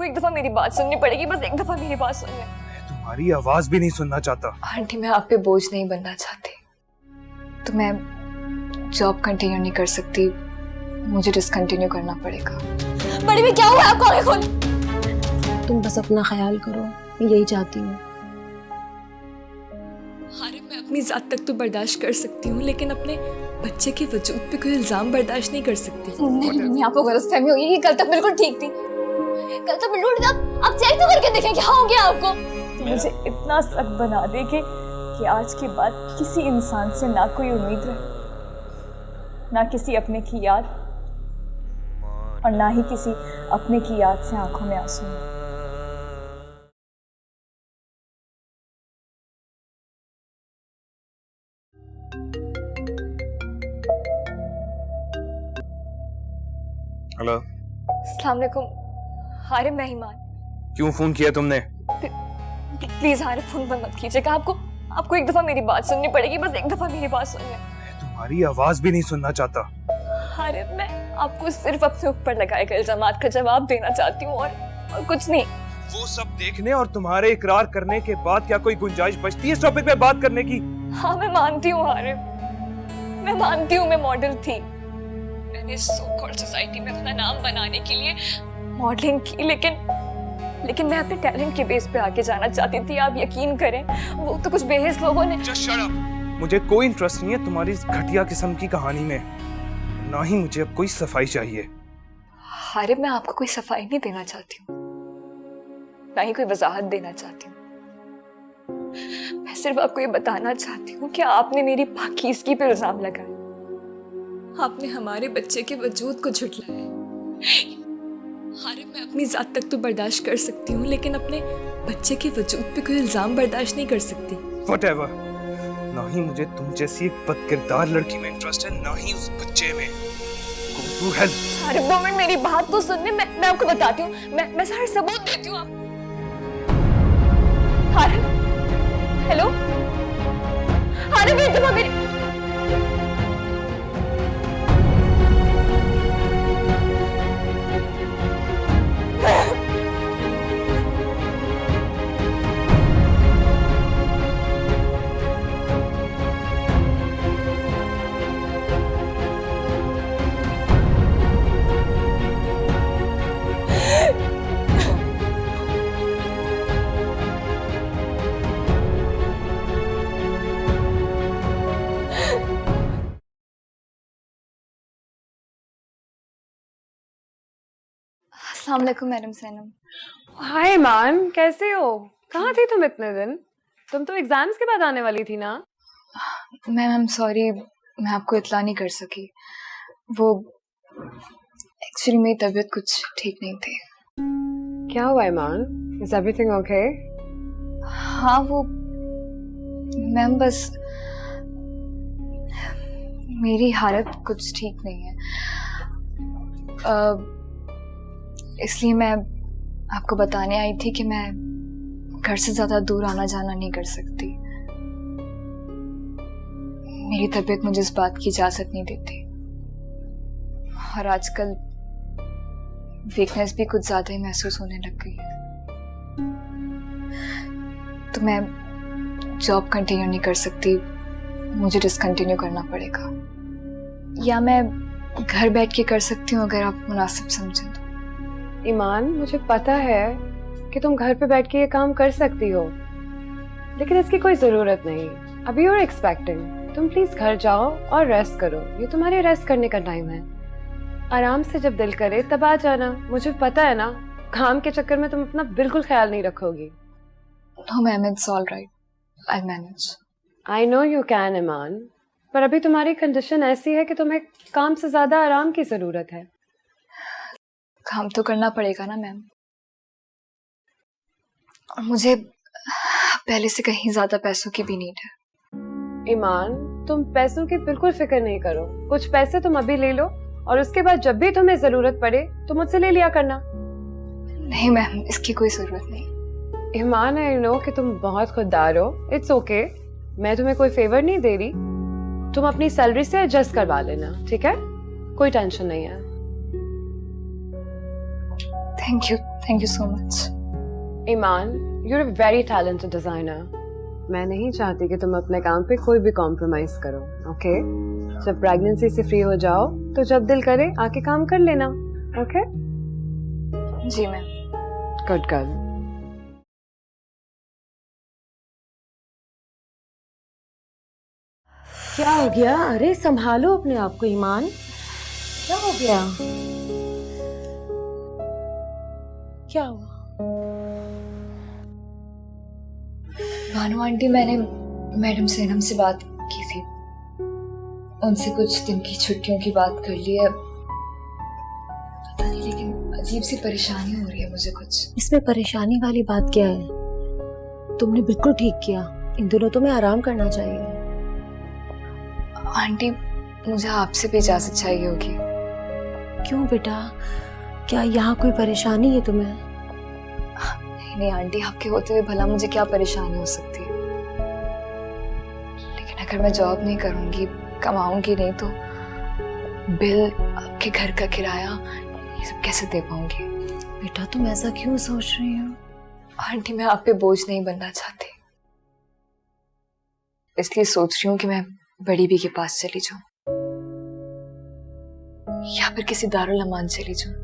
आपको एक दफा मेरी बात सुननी पड़ेगी, बस एक दफा मेरी बात सुन ले। तुम्हारी आवाज भी नहीं सुनना चाहता। आंटी मैं आप पे बोझ नहीं बनना चाहती, तो मैं जॉब कंटिन्यू नहीं कर सकती, मुझे डिसकंटिन्यू करना पड़ेगा। बड़ी में क्या हुआ आपको? आगे खोल। तुम बस अपना ख्याल करो, मैं यही चाहती हूँ। अरे मैं अपनी जात तक तो बर्दाश्त कर सकती हूँ, लेकिन अपने बच्चे के वजूद पे कोई इल्जाम बर्दाश्त नहीं कर सकती। नहीं आपको गलतफहमी हुई है, कल तक बिल्कुल ठीक थी, कल तक बिल्कुल ठीक। आप चेक तो करके देखें क्या हो गया आपको। मुझे इतना सख्त बना दे कि आज के बाद किसी इंसान से ना कोई उम्मीद रहे, ना किसी अपने की याद, और ना ही किसी अपने की याद से आंखों में आंसू। हेलो, अस्सलाम वालेकुम। हारिम मैं ईमान। क्यों फोन किया तुमने? प्लीज हारिम फोन बंद मत कीजिएगा, आपको एक दफा मेरी बात सुननी पड़ेगी, बस एक दफा मेरी बात सुन ले। तुम्हारी आवाज भी नहीं सुनना चाहता। हारिम मैं आपको सिर्फ अपने ऊपर लगाए गए इल्जामात का जवाब देना चाहती हूँ, और कुछ नहीं। वो सब देखने और तुम्हारे इकरार करने के बाद क्या कोई गुंजाइश बचती है इस टॉपिक पे बात करने की? हाँ मैं मानती हूँ हारिम, मैं मानती हूँ मैं मॉडल थी, मैंने सो कॉल्ड सोसाइटी में अपना नाम बनाने के लिए मॉडलिंग की, लेकिन मैं अपने टैलेंट के बेस पे आगे जाना चाहती थी। आप यकीन करें वो तो कुछ बेहिस लोगों ने। Just shut up! मुझे कोई इंटरेस्ट नहीं है तुम्हारी इस घटिया किस्म की कहानी में, ना ही मुझे अब कोई सफाई चाहिए। हारिम मैं आपको कोई सफाई नहीं देना चाहती हूँ, ना ही कोई वजाहत देना चाहती हूँ। मैं सिर्फ आपको ये बताना चाहती हूँ कि आपने मेरी पाकीज़गी पे इल्जाम लगाया, आपने हमारे बच्चे के वजूद को झुठलाया। हारिम मैं अपनी जात तक तो बर्दाश्त कर सकती हूँ, लेकिन अपने बच्चे के वजूद पे कोई इल्जाम बर्दाश्त नहीं कर सकती। Whatever. ना ही मुझे तुम जैसी एक बदकिरदार लड़की में इंटरेस्ट है, ना ही उस बच्चे में। Go to hell. हारिम 2 मिनट मेरी बात तो सुनने, मैं आपको बताती हूँ, मैं सारे सबूत देती हूँ आप। हारिम हेलो, हारिम एक दफा मेरी अस्सलाम वालेकुम मैडम सैनम। हाय मान, कैसे हो? कहाँ थी तुम इतने दिन? तुम तो एग्जाम्स के बाद आने वाली थी ना? मैम सॉरी, मैं आपको इत्ला नहीं कर सकी। वो एक्चुअली मेरी तबीयत कुछ ठीक नहीं थी। क्या हुआ ईमान? Is everything okay? हाँ वो मैम बस मेरी हालत कुछ ठीक नहीं है, इसलिए मैं आपको बताने आई थी कि मैं घर से ज्यादा दूर आना जाना नहीं कर सकती। मेरी तबीयत मुझे इस बात की इजाजत नहीं देती, और आजकल वीकनेस भी कुछ ज्यादा ही महसूस होने लग गई है, तो मैं जॉब कंटिन्यू नहीं कर सकती, मुझे डिसकंटिन्यू करना पड़ेगा, या मैं घर बैठ के कर सकती हूँ अगर आप मुनासिब समझें तो। ईमान, मुझे पता है कि तुम घर पे बैठ के ये काम कर सकती हो, लेकिन इसकी कोई जरूरत नहीं। अभी you're एक्सपेक्टिंग, तुम प्लीज घर जाओ और रेस्ट करो। ये तुम्हारे रेस्ट करने का टाइम है। आराम से जब दिल करे तब आ जाना। मुझे पता है ना, काम के चक्कर में तुम अपना बिल्कुल ख्याल नहीं रखोगी। No ma'am, it's all right. I'll manage. I know you can ईमान, पर अभी तुम्हारी कंडीशन ऐसी है कि तुम्हें काम से ज्यादा आराम की जरूरत है। काम तो करना पड़ेगा ना मैम, और मुझे पहले से कहीं ज्यादा पैसों की भी नीड है। ईमान, तुम पैसों की बिल्कुल फिक्र नहीं करो। कुछ पैसे तुम अभी ले लो, और उसके बाद जब भी तुम्हें जरूरत पड़े तो मुझसे ले लिया करना। नहीं मैम, इसकी कोई जरूरत नहीं। ईमान, आई नो कि तुम बहुत खुददार हो। इट्स ओके, मैं तुम्हें कोई फेवर नहीं दे रही। तुम अपनी सैलरी से एडजस्ट करवा लेना, ठीक है? कोई टेंशन नहीं है। Thank you so much. ईमान, you're a very talented designer. मैं नहीं चाहती कि तुम अपने काम पे कोई भी कॉम्प्रोमाइज करो, ओके? जब प्रेगनेंसी से फ्री हो जाओ तो जब दिल करे आके काम कर लेना, ओके? जी मैम। Good girl. क्या हो गया? अरे संभालो अपने आप को ईमान, क्या हो गया? क्या हुआ? भानु आंटी, मैंने मैडम सेनम से बात की थी, उनसे कुछ दिन की छुट्टियों की बात कर ली है। पता नहीं, लेकिन अजीब सी परेशानी हो रही है मुझे कुछ। इसमें परेशानी वाली बात क्या है? तुमने बिल्कुल ठीक किया, इन दिनों तुम्हें आराम करना चाहिए। आंटी, मुझे आपसे भी इजाजत चाहिए होगी। क्यों बेटा, क्या यहाँ कोई परेशानी है तुम्हें? नहीं नहीं आंटी, आपके होते हुए भला मुझे क्या परेशानी हो सकती है? लेकिन अगर मैं जॉब नहीं करूंगी, कमाऊंगी नहीं, तो बिल, आपके घर का किराया, ये सब कैसे दे पाऊंगी? बेटा तुम ऐसा क्यों सोच रही हो? आंटी, मैं आप पे बोझ नहीं बनना चाहती, इसलिए सोच रही हूँ कि मैं बड़ी बी के पास चली जाऊं या फिर किसी दारुल अमान चली जाऊं,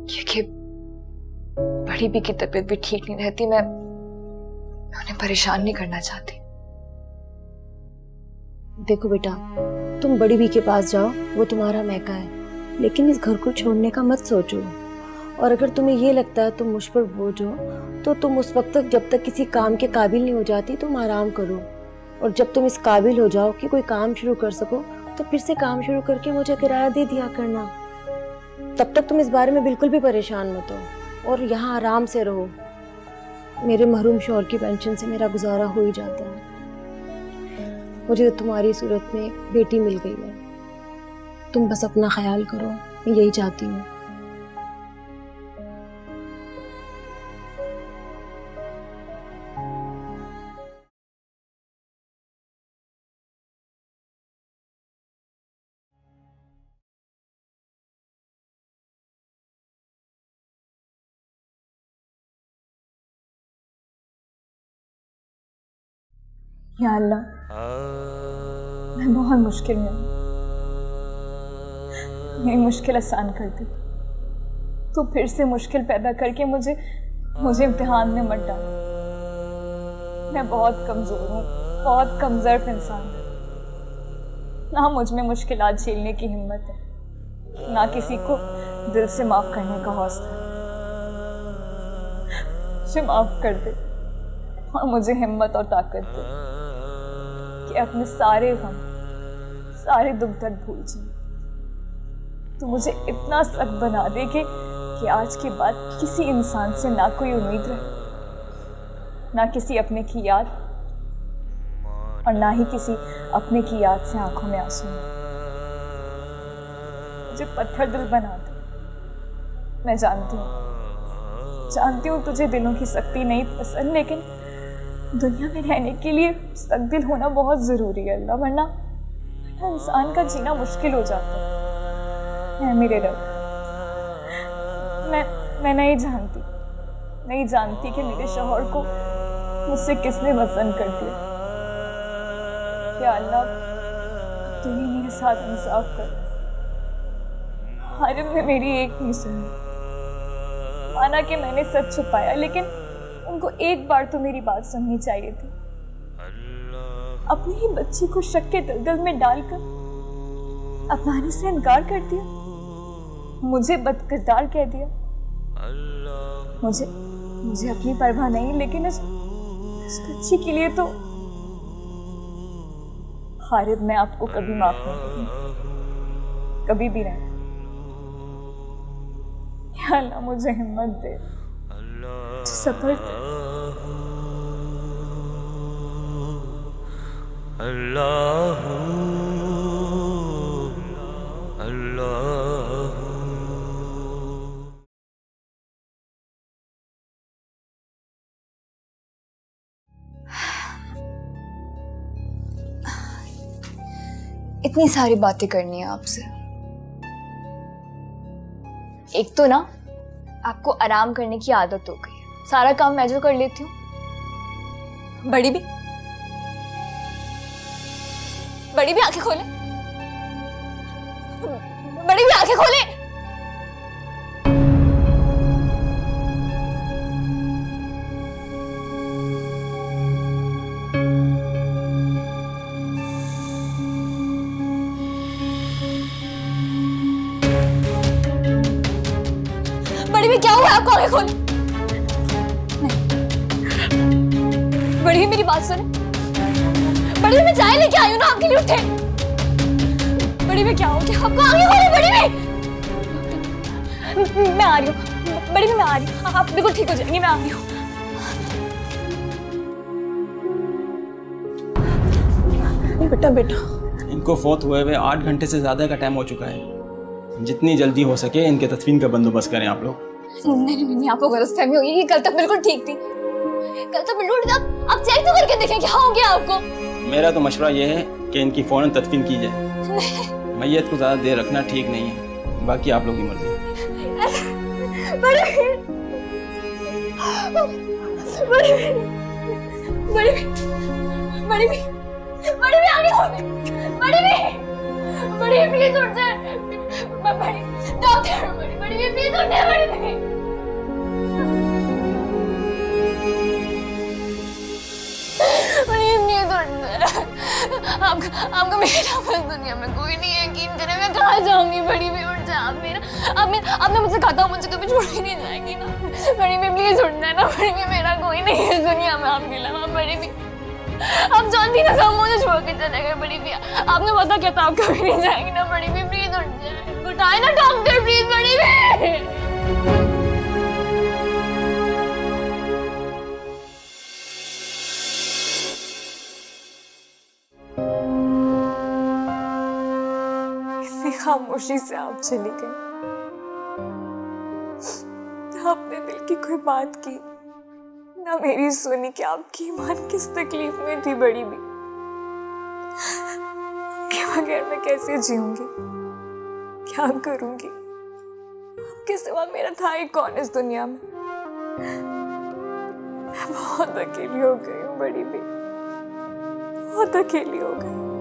क्योंकि बड़ी बी की तबीयत भी ठीक नहीं रहती। मैं उन्हें परेशान नहीं करना चाहती। देखो बेटा, तुम बड़ी बी के पास जाओ, वो तुम्हारा मैका है, लेकिन इस घर को छोड़ने का मत सोचो। और अगर तुम्हें ये लगता है तुम मुझ पर बोझ हो, तो तुम उस वक्त तक, जब तक किसी काम के काबिल नहीं हो जाती, तुम आराम करो। और जब तुम इस काबिल हो जाओ कि कोई काम शुरू कर सको, तो फिर से काम शुरू करके मुझे किराया दे दिया करना। तब तक तुम इस बारे में बिल्कुल भी परेशान मत हो और यहाँ आराम से रहो। मेरे महरूम शौहर की पेंशन से मेरा गुजारा हो ही जाता है। मुझे तुम्हारी सूरत में एक बेटी मिल गई है, तुम बस अपना ख्याल करो, मैं यही चाहती हूँ। या अल्लाह, मैं बहुत मुश्किल में हूँ, मेरी मुश्किल आसान कर दी। तो फिर से मुश्किल पैदा करके मुझे इम्तिहान में मत डाल। मैं बहुत कमज़ोर हूँ, बहुत कमज़र्फ इंसान हूँ। ना मुझ में मुश्किलात झेलने की हिम्मत है, ना किसी को दिल से माफ़ करने का हौसला है। मुझे माफ़ कर दे और मुझे हिम्मत और ताकत दे कि अपने सारे गम, सारे दुख दर्द भूल जाऊं। तो मुझे इतना सख्त बना दे कि आज के बाद किसी इंसान से ना कोई उम्मीद रहे, ना किसी अपने की याद, और ना ही किसी अपने की याद से आंखों में आंसू। मुझे पत्थर दिल बना दे। मैं जानती हूँ तुझे दिलों की सख्ती नहीं पसंद, लेकिन दुनिया में रहने के लिए सख्त दिल होना बहुत ज़रूरी है अल्लाह, वरना इंसान का जीना मुश्किल हो जाता है। मेरे रब, मैं नहीं जानती कि मेरे शौहर को मुझसे किसने पसंद कर दिया। या अल्लाह, तू ही मेरे साथ इंसाफ कर। हारिम ने मेरी एक नहीं सुनी, माना कि मैंने सच छुपाया, लेकिन उनको एक बार तो मेरी बात सुननी चाहिए थी। अपनी ही बच्ची को शक के दलदल में डालकर अपनाने से इनकार कर दिया, मुझे बदकिरदार कह दिया। मुझे अपनी परवाह नहीं, लेकिन इस बच्ची के लिए तो हारिब, मैं आपको कभी माफ नहीं करूंगी, कभी भी नहीं। या अल्लाह, मुझे हिम्मत दे, सब्र दे। अल्लाह अल्लाह। इतनी सारी बातें करनी है आपसे, एक तो ना आपको आराम करने की आदत हो गई है, सारा काम मैं जो कर लेती हूँ। बड़ी भी आंखें खोले, बड़ी भी आंखें खोले। बड़ी भी क्या हुआ आपको, आंखें खोल। बड़ी भी मेरी बात सुने। बड़ी भी मैं चाय लेके आई हूँ ना आपके लिए, उठे। बड़ी भी क्या हो गया आपको, आंखें खोले। बड़ी भी मैं आ रही हूँ, बड़ी भी मैं आ रही हूँ, आप बिल्कुल ठीक हो जाएंगी, मैं आ रही हूँ। बेटा इनको फौत हुए हुए 8 घंटे से ज़्यादा का टाइम हो चुका है। जितनी जल्दी हो सके इनके तदफीन का बंदोबस्त करें आप लोग। नहीं, आपको गलतफहमी हुई है, कल तक बिल्कुल ठीक थी। कल तक बिल्कुल, आप चेक तो करके देखें क्या हो गया आपको। मेरा तो मशवरा ये है कि इनकी फ़ौरन तदफीन की जाए। मैयत को ज़्यादा देर रखना ठीक नहीं है, बाकी आप लोग की मर्जी। बड़ी भी आगे खोले। बड़ी भी प्लीज उठ जाए। बड़ी डॉक्टर, बड़ी भी प्लीज उठ जाए। बड़ी भी नींद उठ जाए। आपका मेरा बस दुनिया में कोई नहीं है, यकीन करें। मैं कहाँ जाऊंगी। बड़ी भी उठ जाए। आपने मुझसे कहा था मुझे कभी छोड़ ही नहीं जाएगी ना। बड़ी भी प्लीज उठ जाए ना। बड़ी भी मेरा कोई नहीं है दुनिया में आपके अलावा। बड़ी भी आप जानती ना, सब मुझे छोड़ के चले गए। बड़ी भी आपने पता क्या था, आप कभी नहीं जाएंगी ना। बड़ी भी प्लीज उठ जाए, उठाए ना डॉक्टर प्लीज। बड़ी भी इतनी खामोशी से आप चली गई, आपने दिल की कोई बात की ना मेरी सुनी कि आपकी ईमान किस तकलीफ में थी। बड़ी भी आपके बगैर मैं कैसे जीऊंगी, क्या करूंगी। आपके सिवा मेरा था ही कौन इस दुनिया में। मैं बहुत अकेली हो गई हूँ बड़ी भी, बहुत अकेली हो गई।